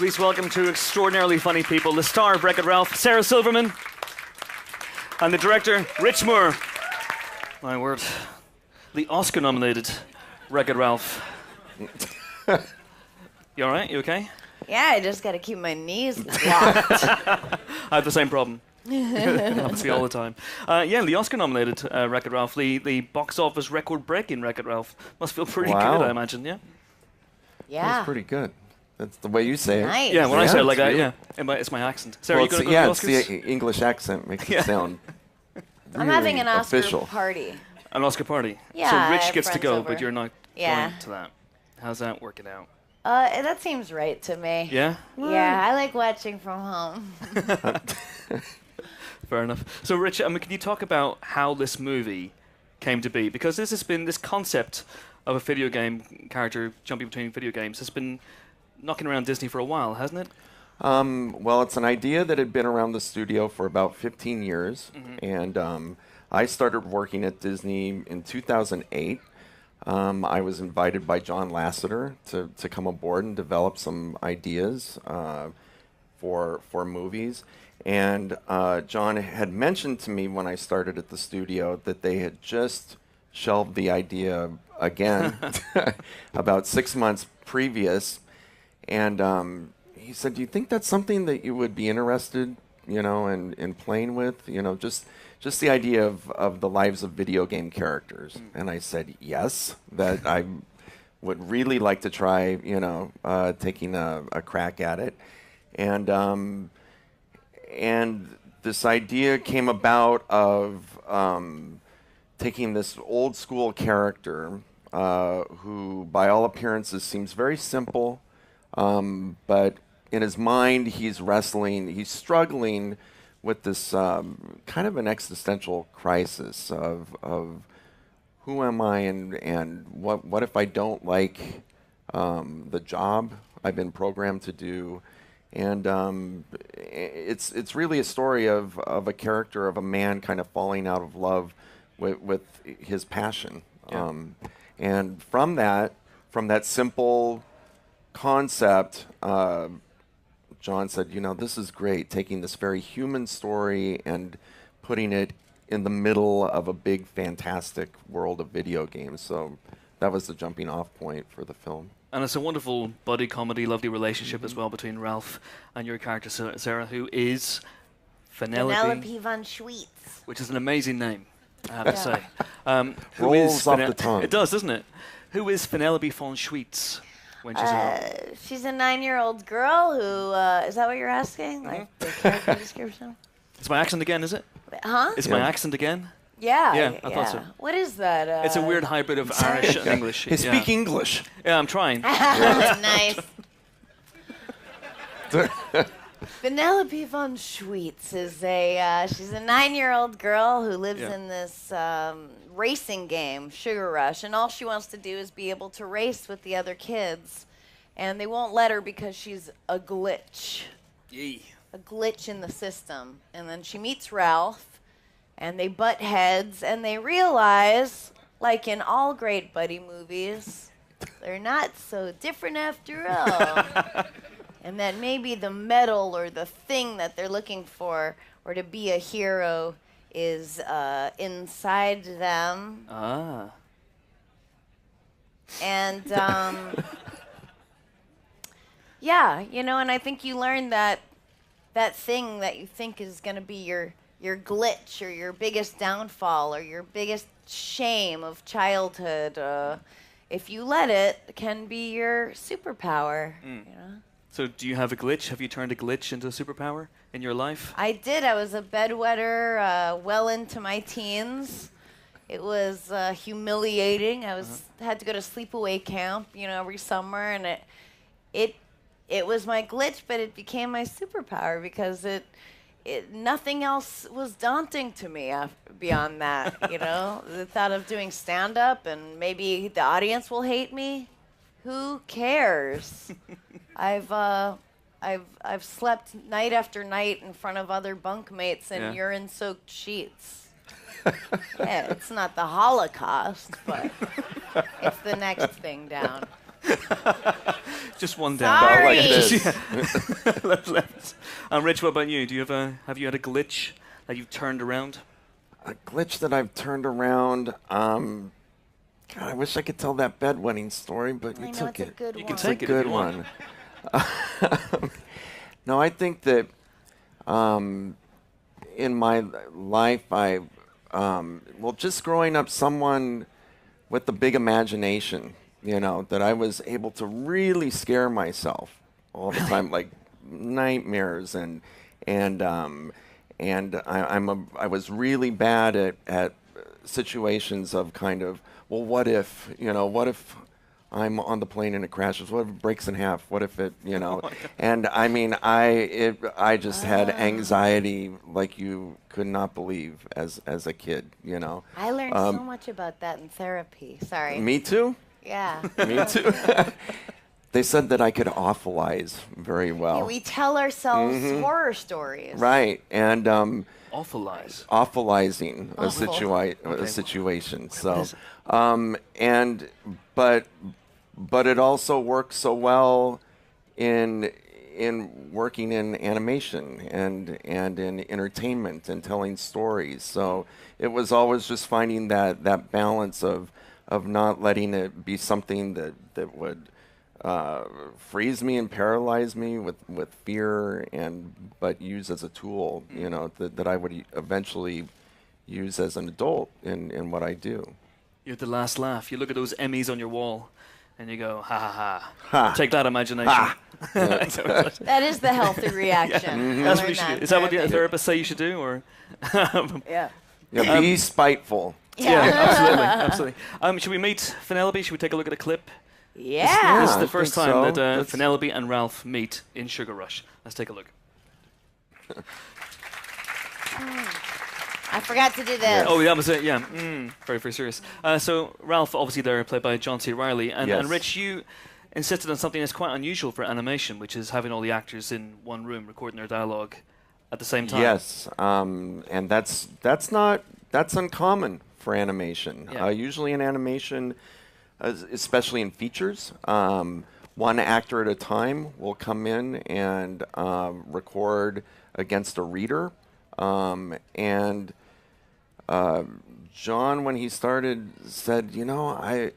Please welcome two extraordinarily funny people, the star of Wreck-It Ralph, Sarah Silverman, and the director, Rich Moore. My word. The Oscar-nominated Wreck-It Ralph. You all right? You okay? Yeah, I just got to keep my knees locked. I have the same problem. Happens to me all the time. Yeah, the Oscar-nominated Wreck-It Ralph, the box office record-breaking Wreck-It Ralph. Must feel pretty good, I imagine, yeah? Yeah. That's pretty good. That's the way you say it. Nice. Yeah, when I say it like that, really- yeah. It's my accent. Sarah, Well, you going to yeah, go it's to the Oscars? the English accent makes it sound I'm having an Oscar official. party. An Oscar party. Yeah, So I Rich have gets to friends go, over. but you're not Yeah. going to that. How's that working out? That seems right to me. Yeah? Yeah, I like watching from home. Fair enough. So, Rich, can you talk about how this movie came to be? Because this concept of a video game character jumping between video games has been knocking around Disney for a while, hasn't it? Well, it's an idea that had been around the studio for about 15 years, and I started working at Disney in 2008. I was invited by John Lasseter to come aboard and develop some ideas for movies. And John had mentioned to me when I started at the studio that they had just shelved the idea again about 6 months previous. And he said, "Do you think that's something that you would be interested, in playing with? Just the idea of the lives of video game characters." And I said, yes, that I would really like to try, taking a crack at it. And this idea came about of taking this old school character who, by all appearances, seems very simple, but in his mind, he's struggling with this kind of an existential crisis of who am I and what if I don't like the job I've been programmed to do. And it's really a story of a character, of a man kind of falling out of love with his passion. Yeah. And from that simple concept, John said, this is great, taking this very human story and putting it in the middle of a big, fantastic world of video games. So that was the jumping off point for the film. And it's a wonderful buddy comedy, lovely relationship as well between Ralph and your character, Sarah, who is Penelope von Schweetz. which is an amazing name, I have to say. Rolls off the tongue. It does, doesn't it? Who is Penelope von Schweetz when she's around? She's a 9-year-old girl who, is that what you're asking? Like the character description? It's my accent again, is it? Huh? It's my accent again? Yeah. Yeah, I thought so. What is that? It's a weird hybrid of Irish and English. Hey, speak English. Yeah, I'm trying. Nice. Penelope von Schweetz is she's a 9-year-old girl who lives in this racing game, Sugar Rush, and all she wants to do is be able to race with the other kids, and they won't let her because she's a glitch. Yee. A glitch in the system. And then she meets Ralph, and they butt heads, and they realize, like in all great buddy movies, they're not so different after all. And that maybe the medal or the thing that they're looking for, or to be a hero, is inside them. Ah. And, yeah, and I think you learn that thing that you think is going to be your glitch or your biggest downfall or your biggest shame of childhood, if you let it, can be your superpower. So do you have a glitch? Have you turned a glitch into a superpower in your life? I did. I was a bedwetter well into my teens. It was humiliating. I had to go to sleepaway camp, every summer, and it was my glitch, but it became my superpower because nothing else was daunting to me beyond that. The thought of doing stand-up and maybe the audience will hate me. Who cares? I've slept night after night in front of other bunkmates in urine-soaked sheets. Yeah, it's not the Holocaust, but it's the next thing down. Just one down. Sorry. Like this. Left. Rich, what about you? Do you have you had a glitch that you've turned around? A glitch that I've turned around. God, I wish I could tell that bedwetting story, but I you know took it's it. a good You one. can take It's a it if good you want. one. No, I think that in my life, just growing up, someone with a big imagination, that I was able to really scare myself all the time, like nightmares I was really bad at situations of kind of, well, what if I'm on the plane and it crashes? What if it breaks in half? What if it, And I mean, I just had anxiety like you could not believe as a kid, I learned so much about that in therapy. Sorry. Me too. Yeah. Me too. They said that I could awfulize very well. We tell ourselves horror stories. Right, and Awful lies. awfulizing a, Okay. a situation. So, is but it also works so well in working in animation and in entertainment and telling stories. So it was always just finding that balance of not letting it be something that would freeze me and paralyze me with fear, but use as a tool, that I would eventually use as an adult in what I do. You have the last laugh. You look at those Emmys on your wall, and you go, ha ha ha. Ha. Take that, imagination. Ha. That is the healthy reaction. That's I what you learned should do. in Is that what the therapy. therapists say you should do, or? Yeah. Yeah, be spiteful. Absolutely. Should we meet Penelope? Should we take a look at a clip? Yeah. This is I the first think time so. that That's- Penelope and Ralph meet in Sugar Rush. Let's take a look. I forgot to do this. Oh, that was it. Yeah, very, very serious. So Ralph, obviously, there played by John C. Reilly, and Yes. Rich, you insisted on something that's quite unusual for animation, which is having all the actors in one room recording their dialogue at the same time. Yes, and that's uncommon for animation. Yeah. Usually in animation, especially in features, one actor at a time will come in and record against a reader. And John, when he started, said, I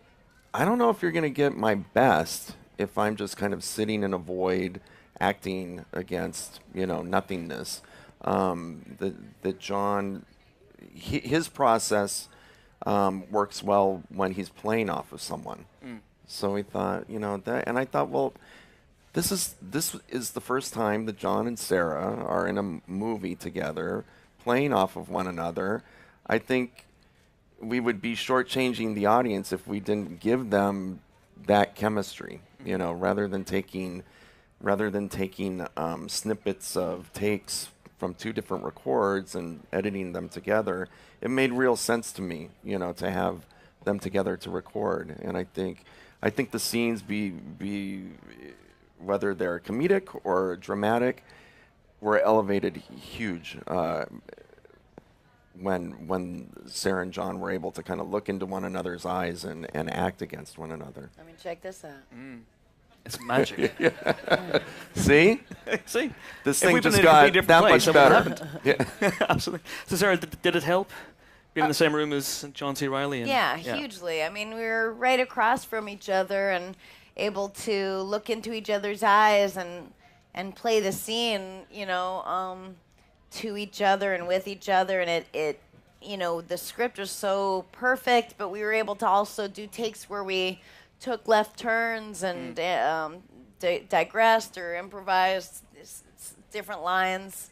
don't know if you're going to get my best if I'm just kind of sitting in a void, acting against, nothingness. That John, his process works well when he's playing off of someone. So he thought, that, and I thought, well, this is the first time that John and Sarah are in a movie together, playing off of one another. I think we would be shortchanging the audience if we didn't give them that chemistry, rather than taking snippets of takes from two different records and editing them together. It made real sense to me, to have them together to record. And I think the scenes be whether they're comedic or dramatic, were elevated huge when Sarah and John were able to kind of look into one another's eyes and act against one another. Let me check this out. It's magic. See? See? This If thing we'd been just in a got completely different that place, much that would've better. happened. Absolutely. So Sarah, did it help being in the same room as John C. Reilly? And, Yeah, hugely. I mean, we were right across from each other and able to look into each other's eyes and play the scene, to each other and with each other. And it the script was so perfect, but we were able to also do takes where we took left turns and digressed or improvised different lines.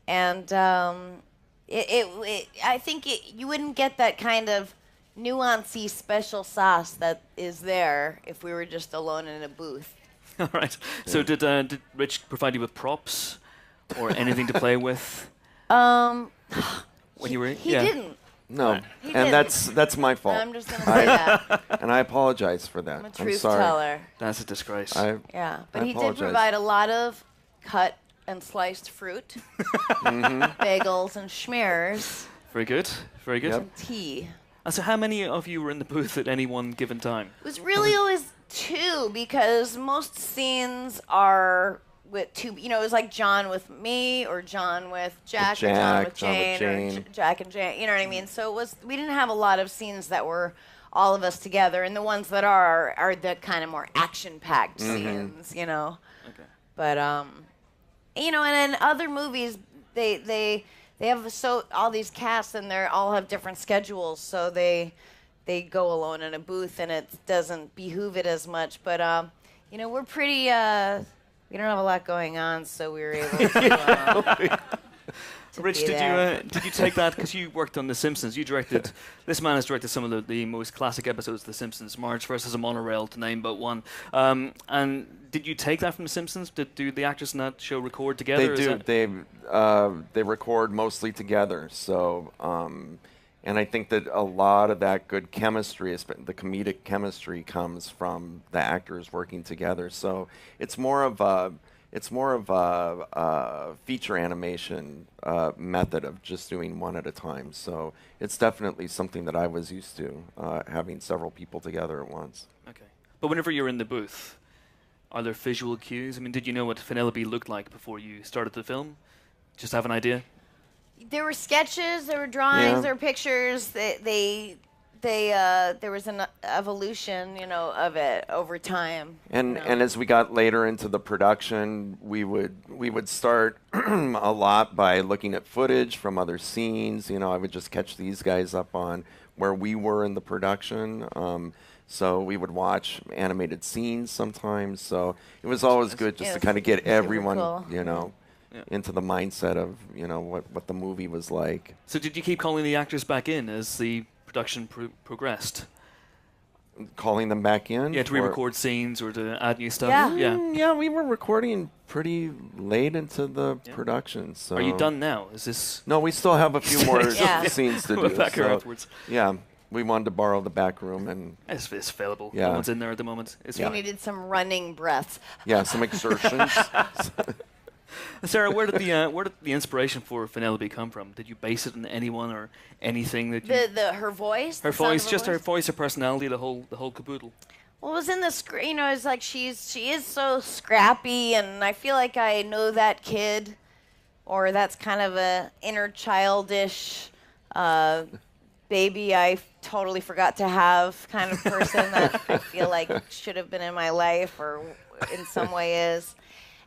And I think you wouldn't get that kind of nuancy special sauce that is there if we were just alone in a booth. All right. So did Rich provide you with props or anything to play with when you were? He didn't. No, He and didn't. that's my fault. I'm just gonna say that. And I apologize for that. I'm a I'm truth sorry. teller. That's a disgrace. Yeah, but I he did apologize. provide a lot of cut and sliced fruit, bagels and schmears, Very good. Very good. Yep. and tea. And so how many of you were in the booth at any one given time? It was really always two, because most scenes are with two. You know, it was like John with me, or John with Jack, or John with Jane, or Jack and Jane. You know what I mean? So it was. We didn't have a lot of scenes that were all of us together, and the ones that are the kind of more action-packed scenes. You know. Okay. But you know, and in other movies, they have all these casts, and they all have different schedules, so they go alone in a booth, and it doesn't behoove it as much. But you know, we're pretty. We don't have a lot going on, so we were able to. Rich, did you take that because you worked on The Simpsons? You directed. This man has directed some of the most classic episodes of The Simpsons, Marge versus a Monorail, to name but one. And did you take that from The Simpsons? Do the actors in that show record together? They do. They record mostly together. So, and I think that a lot of that good chemistry, the comedic chemistry, comes from the actors working together. So it's more of a feature animation method of just doing one at a time. So it's definitely something that I was used to, having several people together at once. Okay. But whenever you're in the booth, are there visual cues? I mean, did you know what Penelope looked like before you started the film? Just have an idea? There were sketches, there were drawings, there were pictures. There was an evolution, you know, of it over time. And you know. and as we got later into the production, we would start a lot by looking at footage from other scenes. You know, I would just catch these guys up on where we were in the production. So we would watch animated scenes sometimes. So it was always good just to kind of get everyone, cool. you know, into the mindset of, you know, what the movie was like. So did you keep calling the actors back in as the production progressed? Calling them back in? Yeah, to re-record scenes or to add new stuff? Yeah, we were recording pretty late into the production. So are you done now? Is this... No, we still have a few more scenes to do. Back here afterwards. Yeah, we wanted to borrow the back room. And it's available. Yeah. No one's in there at the moment. We needed some running breaths. Yeah, some exertions. Sarah, where did the inspiration for Penelope come from? Did you base it on anyone or anything that you... Her voice? Her voice, just her voice, her personality, the whole caboodle. Well, it was in the script, you know, it's like she is so scrappy, and I feel like I know that kid, or that's kind of a inner childish baby I totally forgot to have kind of person that I feel like should have been in my life, or in some way is.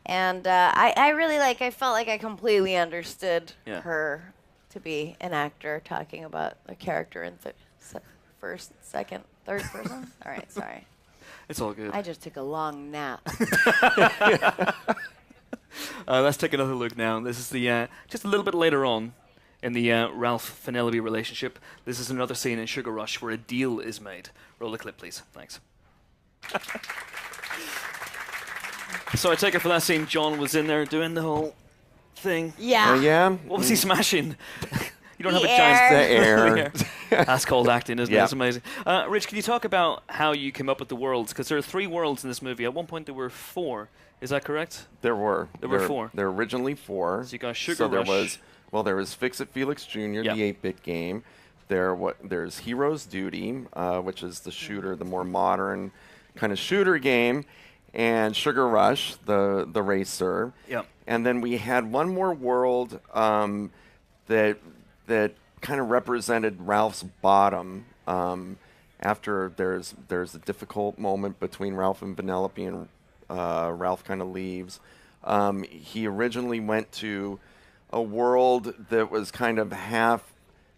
And I really I felt like I completely understood her to be an actor talking about a character in first, second, third person. All right, sorry. It's all good. I just took a long nap. Let's take another look now. This is the just a little bit later on in the Ralph-Penelope relationship. This is another scene in Sugar Rush where a deal is made. Roll the clip, please. Thanks. So I take it for that scene, John was in there doing the whole thing. Yeah. Yeah. What was he smashing? You don't have a The giant... air. That's called acting, isn't it? Yeah. It's amazing. Rich, can you talk about how you came up with the worlds? Because there are 3 worlds in this movie. At one point there were 4. Is that correct? There were. There were 4. There were originally 4. So you got Sugar Rush. There was Fix It Felix Jr., the 8-bit game. There's Hero's Duty, which is the shooter, the more modern kind of shooter game. And Sugar Rush, the racer. Yep. And then we had one more world that kind of represented Ralph's bottom. After there's a difficult moment between Ralph and Penelope, and Ralph kind of leaves. He originally went to a world that was kind of half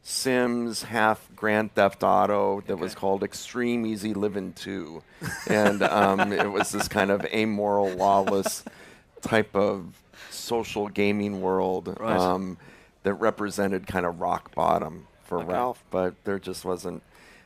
Sims, half Grand Theft Auto, that was called Extreme Easy Living 2. And it was this kind of amoral, lawless type of social gaming world that represented kind of rock bottom for Ralph. But there just wasn't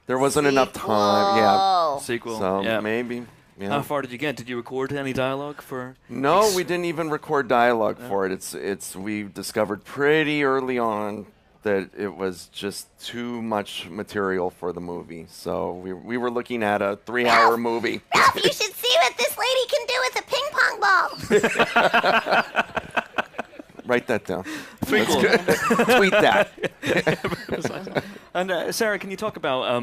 enough time. Yeah. Sequel. So maybe. Yeah. How far did you get? Did you record any dialogue for... No, we didn't even record dialogue for it. We discovered pretty early on that it was just too much material for the movie. So we were looking at a 3-hour movie. Ralph, you should see what this lady can do with a ping pong ball. Write that down. Tweet Tweet that. And Sarah, can you talk about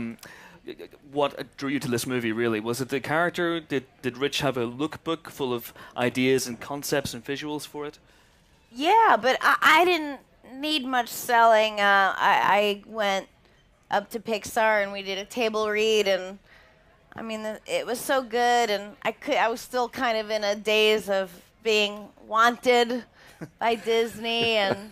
what drew you to this movie, really? Was it the character? Did Rich have a lookbook full of ideas and concepts and visuals for it? Yeah, but I didn't need much selling. I went up to Pixar and we did a table read, and I mean it was so good, and I was still kind of in a daze of being wanted by Disney, and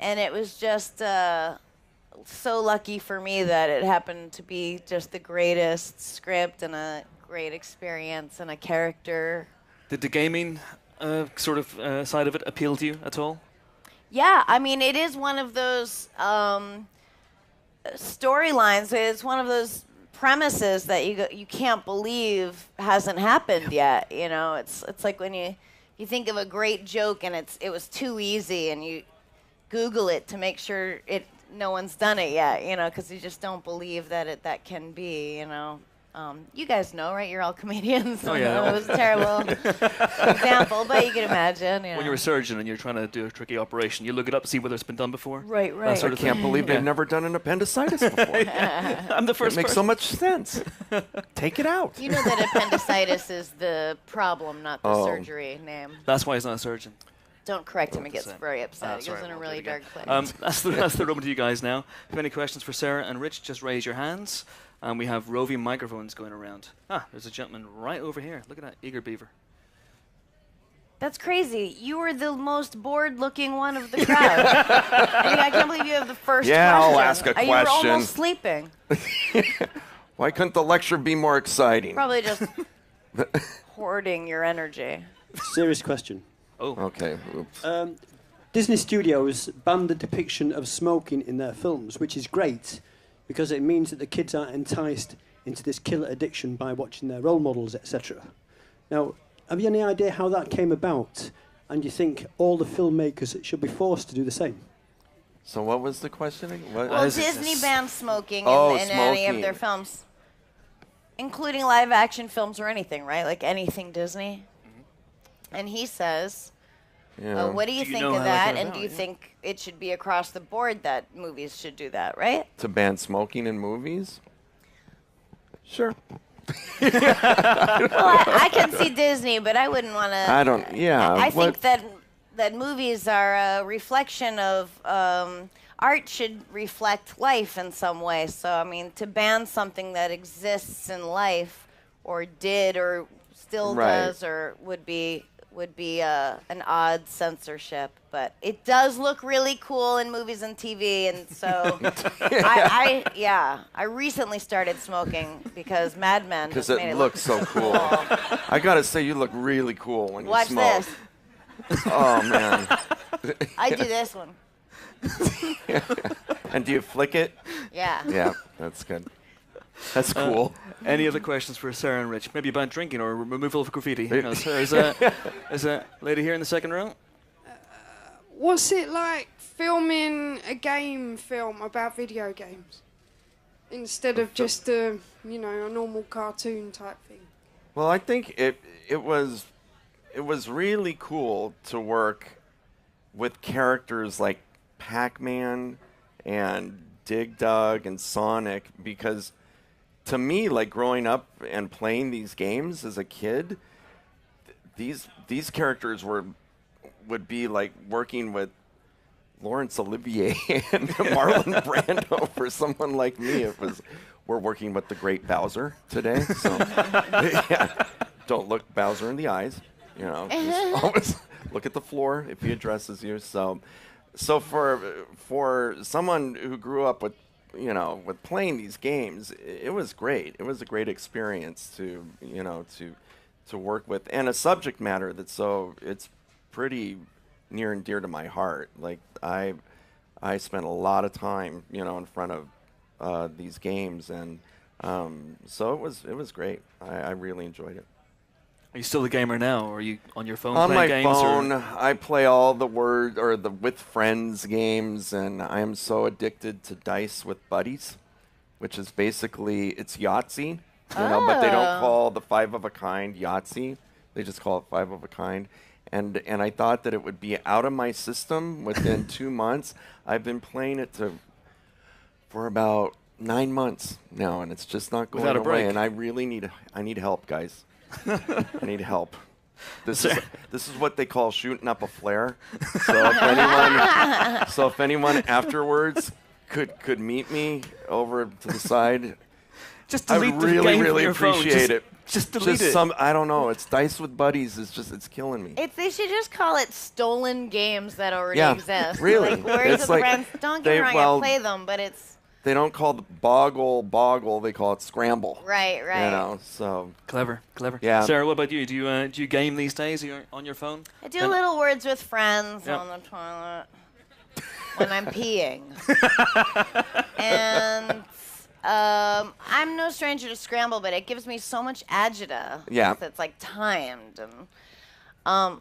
it was just so lucky for me that it happened to be just the greatest script and a great experience and a character. Did the gaming side of it appeal to you at all? Yeah, I mean, it is one of those storylines. It's one of those premises that you can't believe hasn't happened yet. You know, it's like when you think of a great joke and it was too easy, and you Google it to make sure no one's done it yet. You know, because you just don't believe that that can be. You know. You guys know, right? You're all comedians. Oh, yeah. It was a terrible example, but you can imagine. You know. When you're a surgeon and you're trying to do a tricky operation, you look it up, see whether it's been done before. Right. I can't believe they've never done an appendicitis before. I'm the first. It makes so much sense. Take it out. You know that appendicitis is the problem, not the surgery name. That's why he's not a surgeon. Don't correct him. He gets 100%. very upset. He Sorry, goes in a won't really do it dark again. place. That's the moment to you guys now. If you have any questions for Sarah and Rich, just raise your hands. And we have roving microphones going around. There's a gentleman right over here. Look at that eager beaver. That's crazy. You were the most bored-looking one of the crowd. I can't believe you have the first question. Yeah, I'll ask a You were question. almost sleeping. Why couldn't the lecture be more exciting? Probably just hoarding your energy. Serious question. Oh. Okay. Oops. Disney Studios banned the depiction of smoking in their films, which is great because it means that the kids aren't enticed into this killer addiction by watching their role models, etc. Now, have you any idea how that came about? And do you think all the filmmakers should be forced to do the same? So what was the questioning? What? Well, Disney banned smoking in any smoking. of their films, including live-action films or anything, right? Like anything Disney. Mm-hmm. And he says... Yeah. What do you think know of how that? came And about, do you yeah. think it should be across the board that movies should do that, right? To ban smoking in movies? Sure. Well, I can see Disney, but I wouldn't want to. I don't. Yeah. I think that movies are a reflection of art should reflect life in some way. So I mean, to ban something that exists in life, or did, or still Right. does, or would be an odd censorship, but it does look really cool in movies and TV, and so I recently started smoking because Mad Men Because just made it it looks so cool. I gotta say, you look really cool when Watch you smoke. this. Oh man. I do this one. And do you flick it? Yeah. Yeah, that's good. That's cool. Any other questions for Sarah and Rich? Maybe about drinking or removal of graffiti. Who knows? There's a lady here in the second row. What's it like filming a game film about video games instead of just a normal cartoon type thing? Well, I think it was really cool to work with characters like Pac-Man and Dig Dug and Sonic, because to me, like growing up and playing these games as a kid, these characters would be like working with Laurence Olivier and Marlon Brando. For someone like me, we're working with the great Bowser today. So yeah, don't look Bowser in the eyes. You know, just always look at the floor if he addresses you. So for someone who grew up with playing these games, it was great. It was a great experience to work with, and a subject matter it's pretty near and dear to my heart. Like I spent a lot of time, in front of these games, and so it was great. I really enjoyed it. Are you still a gamer now, or are you on your phone On my playing games? phone, I play all the with friends games, and I am so addicted to Dice with Buddies, which is basically, it's Yahtzee, but they don't call the five of a kind Yahtzee. They just call it five of a kind. And I thought that it would be out of my system within 2 months. I've been playing it for about 9 months now, and it's just not going Without a away. break. And I really need help, guys. I need help. This is what they call shooting up a flare. So if anyone afterwards could meet me over to the side, Just I delete would the really game really from your phone. appreciate it. Just delete it. I don't know. It's Dice with Buddies. It's killing me. They should just call it stolen games that already Yeah, exist. really. Like, where's It's the like brands? Don't get me wrong, I play them, but it's They don't call the boggle. They call it scramble. right. You know, so Clever. Yeah. Sarah, what about you? Do you game these days? Are you on your phone? I do little words with friends Yep. on the toilet when I'm peeing. And I'm no stranger to Scramble, but it gives me so much agita. Yeah. It's like timed. And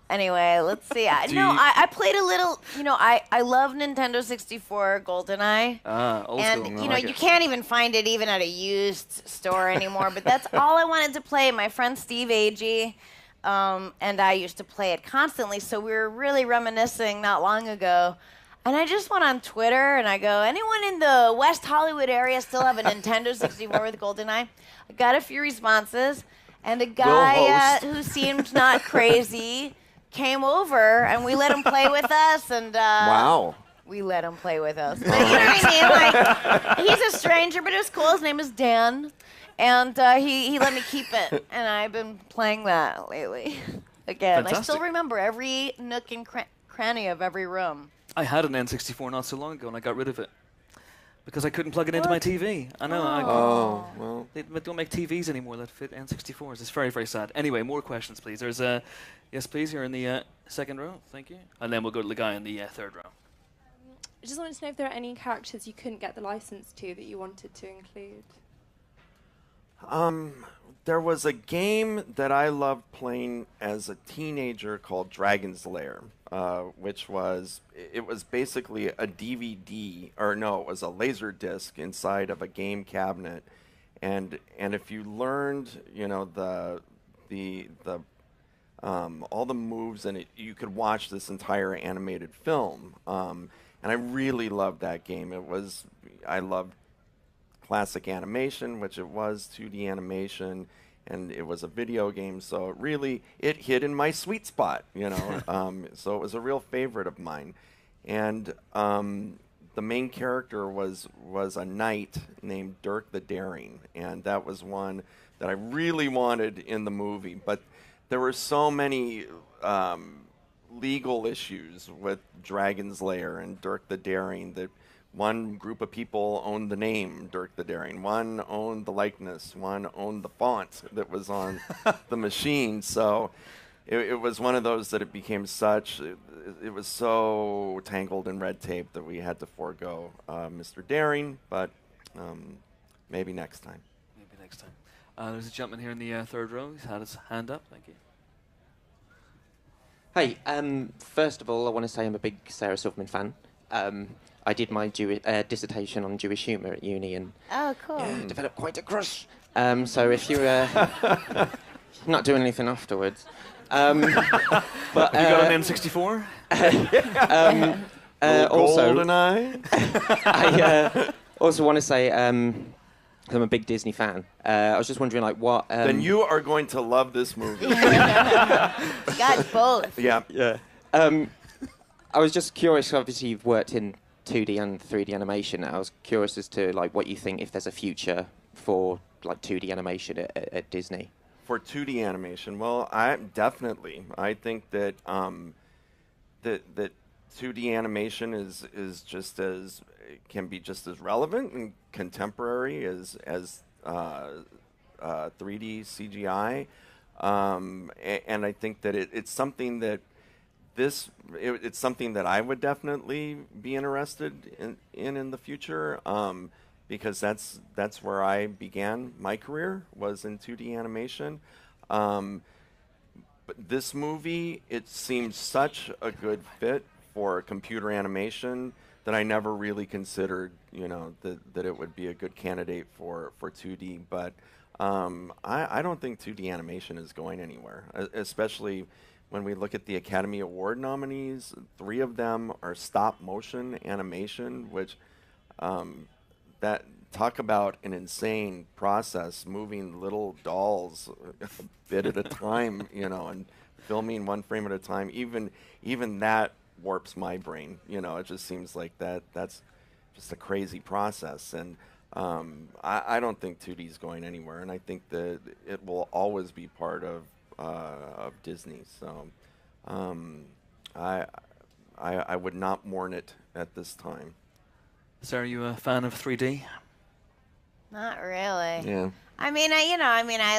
anyway, let's see. I played a little. I love Nintendo 64 GoldenEye. Old And school. you can't even find it even at a used store anymore. But that's all I wanted to play. My friend Steve Agee and I used to play it constantly. So we were really reminiscing not long ago. And I just went on Twitter and I go, anyone in the West Hollywood area still have a Nintendo 64 with GoldenEye? I got a few responses. And a guy who seemed not crazy came over and we let him play with us. And wow. we let him play with us. But you know what I mean? Like, he's a stranger, but it was cool. His name is Dan. And he let me keep it. And I've been playing that lately. Again, Fantastic. I still remember every nook and cranny of every room. I had an N64 not so long ago, and I got rid of it because I couldn't plug it into my TV. I know. Oh, well. They don't make TVs anymore that fit N64s. It's very, very sad. Anyway, more questions, please. There's a yes, please. You're in the second row. Thank you. And then we'll go to the guy in the third row. I just wanted to know if there are any characters you couldn't get the license to that you wanted to include. There was a game that I loved playing as a teenager called Dragon's Lair, which was basically a DVD, or no, it was a laser disc inside of a game cabinet, and if you learned, the all the moves in it, you could watch this entire animated film, and I really loved that game. I loved classic animation, which it was 2D animation, and it was a video game, so it hit in my sweet spot, so it was a real favorite of mine. And the main character was a knight named Dirk the Daring, and that was one that I really wanted in the movie, but there were so many legal issues with Dragon's Lair and Dirk the Daring that one group of people owned the name Dirk the Daring, one owned the likeness, one owned the font that was on the machine. So it was one of those that it became it was so tangled in red tape that we had to forego Mr. Daring, but maybe next time. Maybe next time. There's a gentleman here in the third row. He's had his hand up. Thank you. Hey, first of all, I want to say I'm a big Sarah Silverman fan. I did my dissertation on Jewish humour at uni and Oh, cool. developed quite a crush. So if you're not doing anything afterwards. But, You got an N64? also, GoldenEye? I also want to say, 'cause I'm a big Disney fan, I was just wondering, what... Then you are going to love this movie. Got both. Yeah. Yeah. I was just curious, obviously you've worked in 2D and 3D animation. I was curious as to what you think, if there's a future for 2D animation at Disney. For 2D animation, well, I think that that 2D animation is just as can be just as relevant and contemporary as 3D CGI, and I think that it's something that it's something that I would definitely be interested in the future, because that's where I began my career, was in 2D animation. But this movie, it seemed such a good fit for computer animation that I never really considered, that it would be a good candidate for 2D. But I don't think 2D animation is going anywhere, especially when we look at the Academy Award nominees. 3 of them are stop motion animation, which that talk about an insane process, moving little dolls a bit at a time, and filming one frame at a time. Even that warps my brain. It just seems like that's just a crazy process. And I don't think 2D is going anywhere, and I think that it will always be part of Disney. So I would not mourn it at this time. Sarah, are you a fan of 3D? Not really. Yeah. I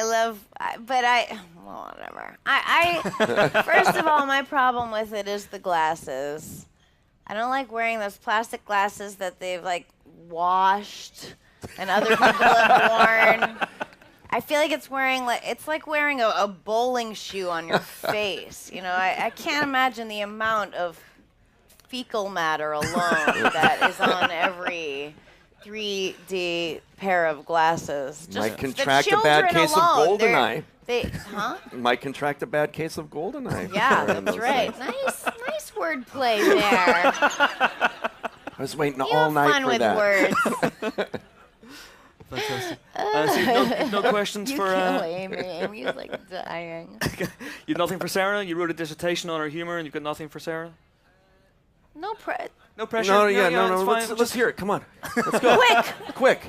love, but well, whatever. First of all, my problem with it is the glasses. I don't like wearing those plastic glasses that they've washed and other people have worn. I feel like it's like wearing a bowling shoe on your face. I can't imagine the amount of fecal matter alone that is on every 3D pair of glasses. Just might contract a bad case of GoldenEye. Huh? Might contract a bad case of GoldenEye. Yeah, that's right. Nice wordplay there. I was waiting all night for that. Fun with words. Fantastic. So no questions for... Amy. Amy's dying. You've nothing for Sarah? You wrote a dissertation on her humor and you've got nothing for Sarah? No pressure. No pressure? No, it's fine. let's hear it. Come on. Let's go. Quick.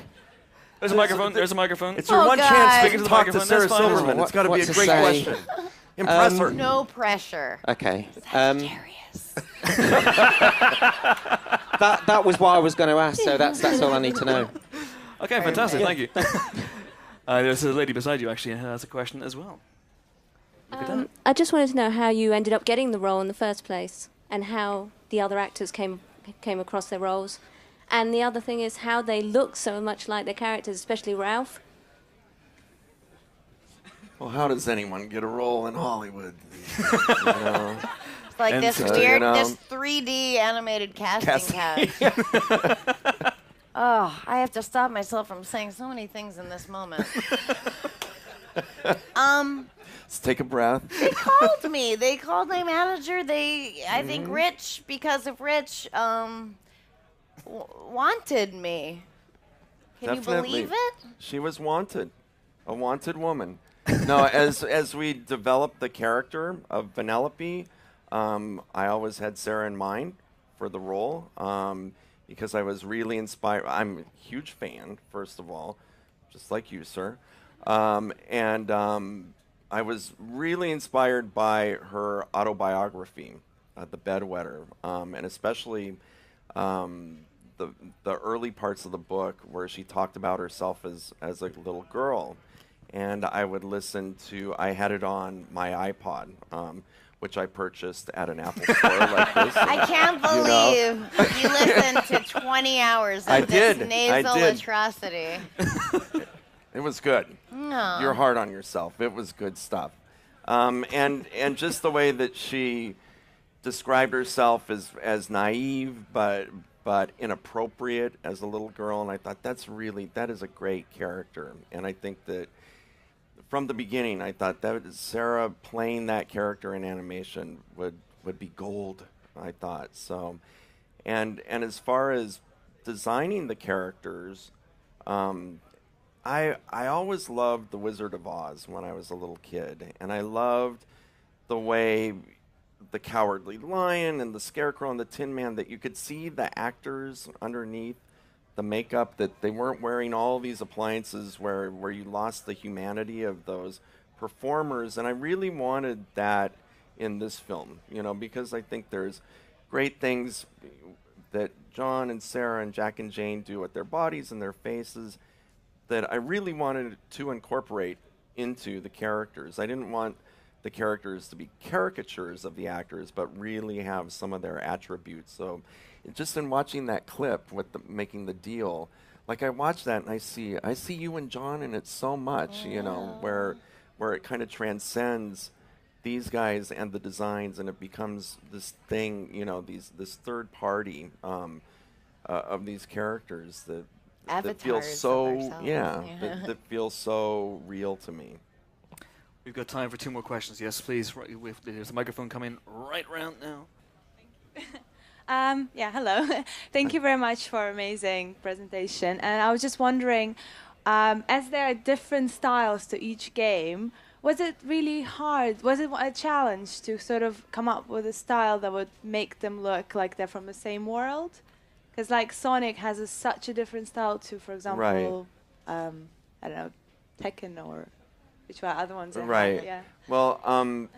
There's a microphone. There's a microphone. It's your one God. chance Speaking to to the talk to microphone, Sarah that's fine. Silverman. It's got to be What a to great say? question. Impress her. No pressure. Okay. Sagittarius. That was what I was going to ask, so that's all I need to know. Okay, fantastic. Thank you. There's a lady beside you, actually, who has a question as well. Look at that. I just wanted to know how you ended up getting the role in the first place and how the other actors came across their roles. And the other thing is how they look so much like their characters, especially Ralph. Well, how does anyone get a role in Hollywood? It's like And this so, weird, this 3D animated casting couch. Oh, I have to stop myself from saying so many things in this moment. Let's take a breath. They called me. They called my manager. I think Rich, because of Rich, wanted me. Can Definitely. you believe it? She was wanted. A wanted woman. No, as we developed the character of Vanellope, I always had Sarah in mind for the role because I was really inspired. I'm a huge fan, first of all, just like you, sir. I was really inspired by her autobiography, The Bedwetter, and especially the early parts of the book where she talked about herself as a little girl. And I would listen to, I had it on my iPod, which I purchased at an Apple store like this. I can't believe you listened to 20 hours of this nasal atrocity. It was good. No. You're hard on yourself. It was good stuff. And just the way that she described herself as naive but inappropriate as a little girl, and I thought that is a great character. And I think that from the beginning, I thought that Sarah playing that character in animation would be gold, I thought. So, and as far as designing the characters, I always loved The Wizard of Oz when I was a little kid, and I loved the way the Cowardly Lion and the Scarecrow and the Tin Man, that you could see the actors underneath the makeup, that they weren't wearing all these appliances where you lost the humanity of those performers. And I really wanted that in this film, because I think there's great things that John and Sarah and Jack and Jane do with their bodies and their faces that I really wanted to incorporate into the characters. I didn't want the characters to be caricatures of the actors, but really have some of their attributes. So just in watching that clip with making the deal, like I watch that and I see you and John in it so much, where it kind of transcends these guys and the designs, and it becomes this thing, this third party of these characters that feels so that feels so real to me. We've got time for 2 more questions. Yes, please. There's a microphone coming right round now. Yeah, hello. Thank you very much for amazing presentation. And I was just wondering, as there are different styles to each game, was it really hard? Was it a challenge to sort of come up with a style that would make them look like they're from the same world? Because like Sonic has such a different style to, for example, I don't know, Tekken or which other ones? Right. Yeah. Well,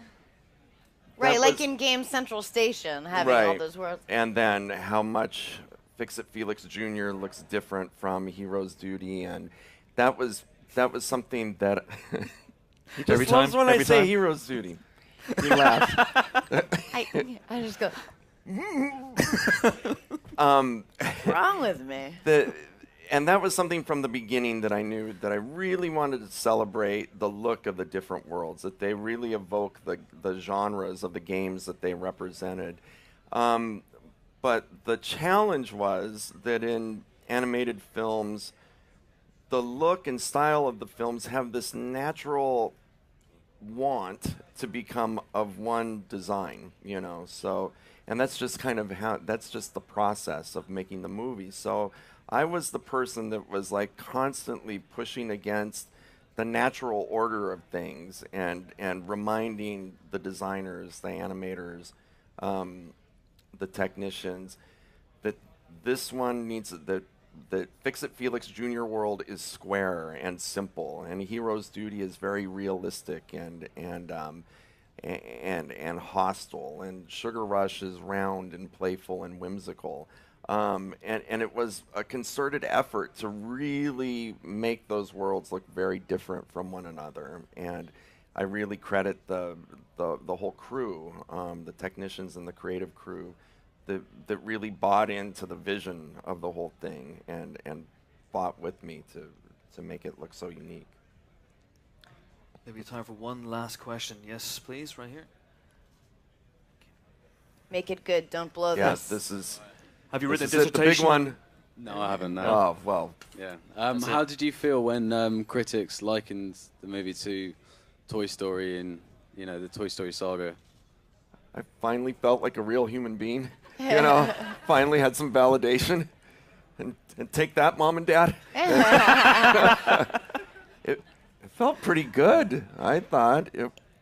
Right, like in Game Central Station, having all those worlds. And then how much Fix-It Felix Jr. looks different from Hero's Duty, and that was something that he just loves when I say Hero's Duty. He laughs. I just go. What's wrong with me? And that was something from the beginning that I knew that I really wanted to celebrate the look of the different worlds, that they really evoke the genres of the games that they represented. But the challenge was that in animated films, the look and style of the films have this natural want to become of one design, you know. So, and that's just kind of that's just the process of making the movie. So I was the person that was like constantly pushing against the natural order of things and reminding the designers, the animators, the technicians that this one needs that Fix-It Felix Jr. world is square and simple, and Hero's Duty is very realistic and hostile, and Sugar Rush is round and playful and whimsical. And it was a concerted effort to really make those worlds look very different from one another. And I really credit the whole crew, the technicians and the creative crew, that really bought into the vision of the whole thing and fought with me to make it look so unique. Maybe time for one last question. Yes, please, right here. Make it good. Don't blow Yes, this. this is. Have you written a This is it, the big dissertation? one. No, I haven't. No. Oh well. Yeah. How did you feel when critics likened the movie to Toy Story and the Toy Story saga? I finally felt like a real human being. You know, finally had some validation. And take that, Mom and Dad. It felt pretty good, I thought.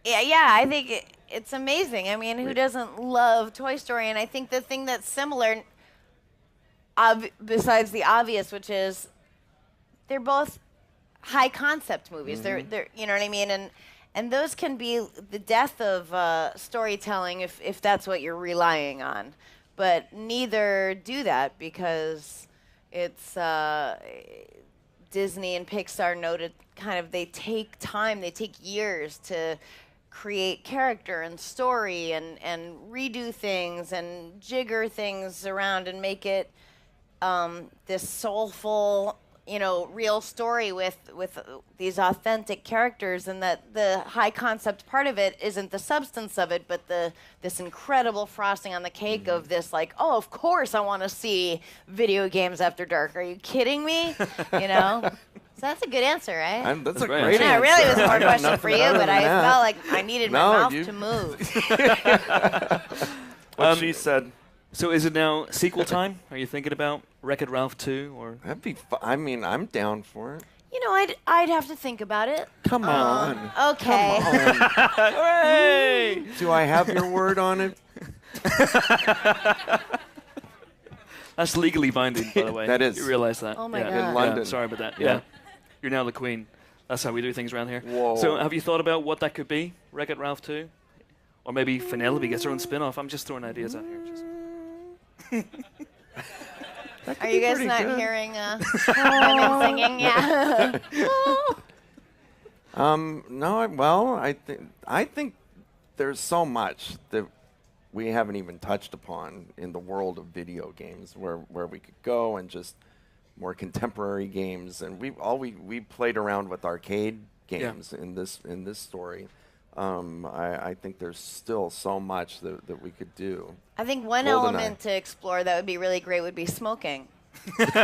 Yeah, I think it's amazing. I mean, who doesn't love Toy Story? And I think the thing that's similar, besides the obvious, which is they're both high concept movies. Mm-hmm. They're you know what I mean? And those can be the death of storytelling if that's what you're relying on. But neither do that because it's Disney and Pixar noted kind of they take time, they take years to create character and story and redo things and jigger things around and make it this soulful, real story with these authentic characters, and that the high concept part of it isn't the substance of it, but this incredible frosting on the cake of this, like, oh, of course I want to see video games after dark. Are you kidding me? So that's a good anscer, right? That's a great answer. Yeah, it really was more I got question for you, nothing but other I than that. felt like I needed my mouth to move. What she said. So is it now sequel time? Are you thinking about Wreck-It Ralph 2? Or That'd be I mean, I'm down for it. I'd have to think about it. Come on. Okay. Come on. hooray! Do I have your word on it? That's legally binding, by the way. That is. You realize that? Oh my yeah. God. In London. Yeah, sorry about that. Yeah. Yeah. You're now the queen. That's how we do things around here. Whoa. So have you thought about what that could be? Wreck-It Ralph 2? Or maybe Penelope gets her own spin-off. I'm just throwing ideas out here. Are you guys not hearing women singing? Yeah. No. I think there's so much that we haven't even touched upon in the world of video games, where we could go and just more contemporary games, and we played around with arcade games in this story. I think there's still so much that we could do. I think one element to explore that would be really great would be smoking. And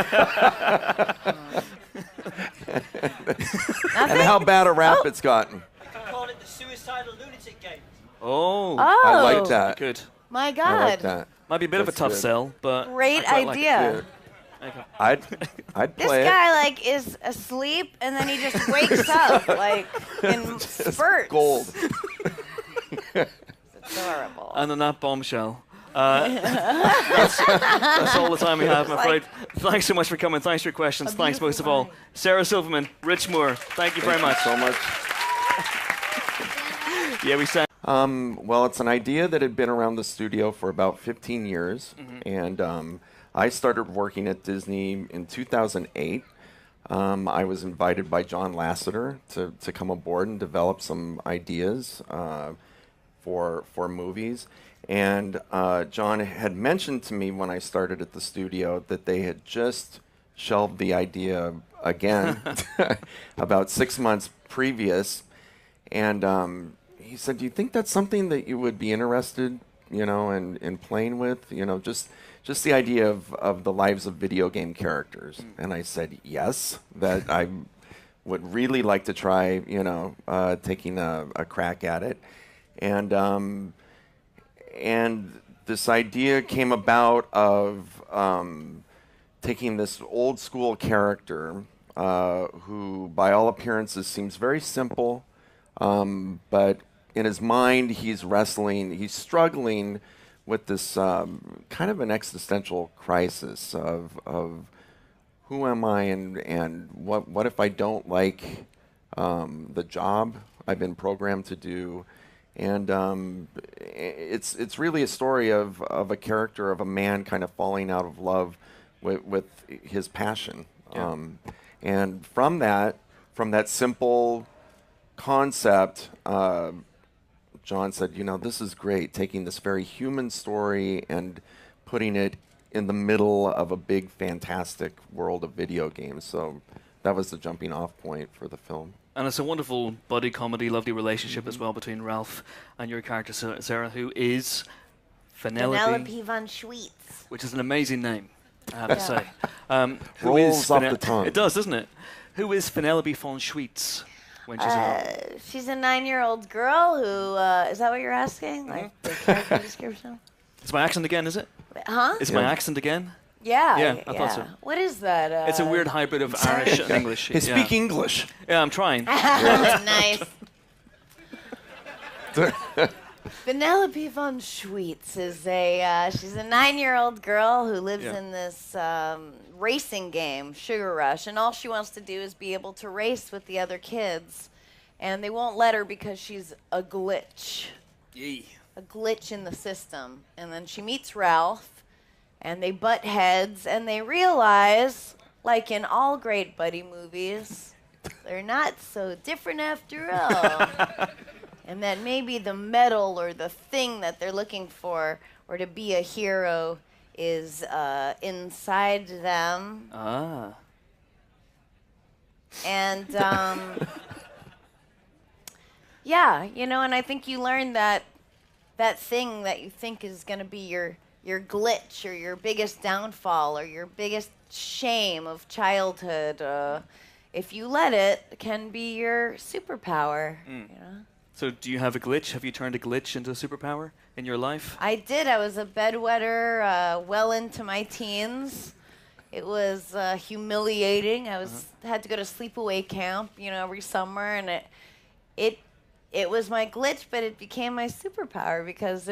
how bad a rap it's gotten. You can call it the suicidal lunatic game. Oh. I like that. Good. My God. I like that. Might be a bit of a That's tough good. sell, but Great I quite like it. idea. Okay. I'd This play guy like is asleep and then he just wakes up like in spurts. Gold. It's adorable. And on that bombshell, that's all the time we have, I'm afraid. Thanks so much for coming. Thanks for your questions. Thanks most of all. Sarah Silverman, Rich Moore, thank you very much. So much. Yeah, we sang. Well, it's an idea that had been around the studio for about 15 years, and I started working at Disney in 2008. I was invited by John Lasseter to come aboard and develop some ideas for movies. And John had mentioned to me when I started at the studio that they had just shelved the idea again about 6 months previous. And he said, "Do you think that's something that you would be interested, in playing with? Just the idea of the lives of video game characters." And I said, yes, that I would really like to try, taking a crack at it. And this idea came out of taking this old school character who, by all appearances, seems very simple, but in his mind, he's struggling with this kind of an existential crisis of who am I and what if I don't like the job I've been programmed to do. And it's really a story of a character, of a man kind of falling out of love with his passion. Yeah. And from that simple concept, John said, this is great, taking this very human story and putting it in the middle of a big, fantastic world of video games. So that was the jumping off point for the film. And it's a wonderful buddy comedy, lovely relationship as well between Ralph and your character, Sarah, who is Penelope von Schweetz. which is an amazing name, I have to say. Who Rolls is off the tongue. It does, doesn't it? Who is Penelope von Schweetz when she's around? She's a 9-year-old girl who, is that what you're asking? Like the character description? It's my accent again, is it? Huh? It's my accent again? Yeah. I thought so. What is that? It's a weird hybrid of Irish and English. Hey, speak English. Yeah, I'm trying. Nice. Penelope von Schweetz is she's a 9-year-old girl who lives in this racing game, Sugar Rush, and all she wants to do is be able to race with the other kids, and they won't let her because she's a glitch. Yee. A glitch in the system. And then she meets Ralph, and they butt heads, and they realize, like in all great buddy movies, they're not so different after all. And that maybe the medal or the thing that they're looking for, or to be a hero, is inside them. Ah. And yeah, and I think you learn that thing that you think is going to be your glitch or your biggest downfall or your biggest shame of childhood, if you let it, can be your superpower. So do you have a glitch? Have you turned a glitch into a superpower in your life? I did. I was a bedwetter well into my teens. It was humiliating. I had to go to sleepaway camp, every summer, and it was my glitch, but it became my superpower because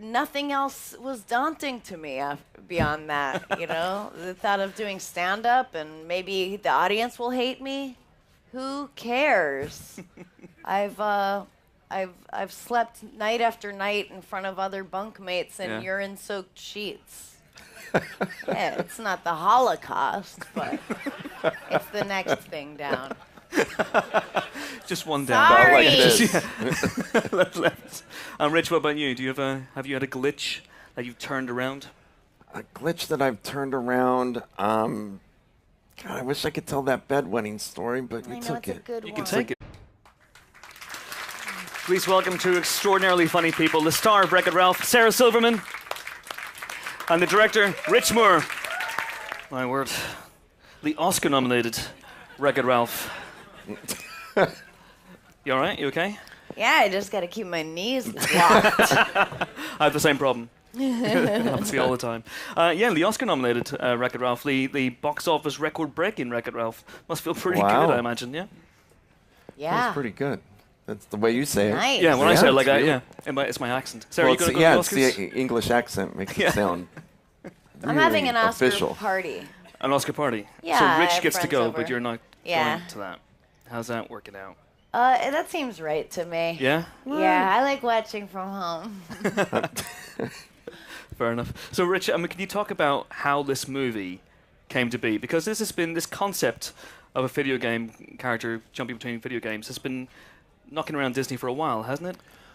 nothing else was daunting to me beyond that. The thought of doing stand-up and maybe the audience will hate me. Who cares? I've slept night after night in front of other bunkmates in urine-soaked sheets. Yeah, it's not the Holocaust, but it's the next thing down. Just one down. Sorry. Left. And Rich, what about you? Have you had a glitch that you've turned around? A glitch that I've turned around. God, I wish I could tell that bedwetting story, but you took it. You can take it. Please welcome two extraordinarily funny people, the star of Wreck-It Ralph, Sarah Silverman, and the director, Rich Moore. My word. The Oscar-nominated Wreck-It Ralph. You all right? You okay? Yeah, I just got to keep my knees locked. I have the same problem. Obviously, all the time. Yeah, the Oscar-nominated Wreck-It Ralph, the box office record-breaking Wreck-It Ralph, must feel pretty Wow. good, I imagine. Yeah. Yeah. That's pretty good. That's the way you say it. Nice. Yeah, when I say it like it's that, really- it's my accent. Sarah, Well, you going to it's, go yeah, to it's the the Oscars? English accent makes Yeah. it sound. I'm having an really Oscar official. party. An Oscar party. Yeah, So I Rich have gets to friends go, over. but you're not Yeah. going to that. How's that working out? That seems right to me. Yeah? Yeah, I like watching from home. Fair enough. So, Rich, can you talk about how this movie came to be? Because this concept of a video game character jumping between video games has been knocking around Disney for a while, hasn't it?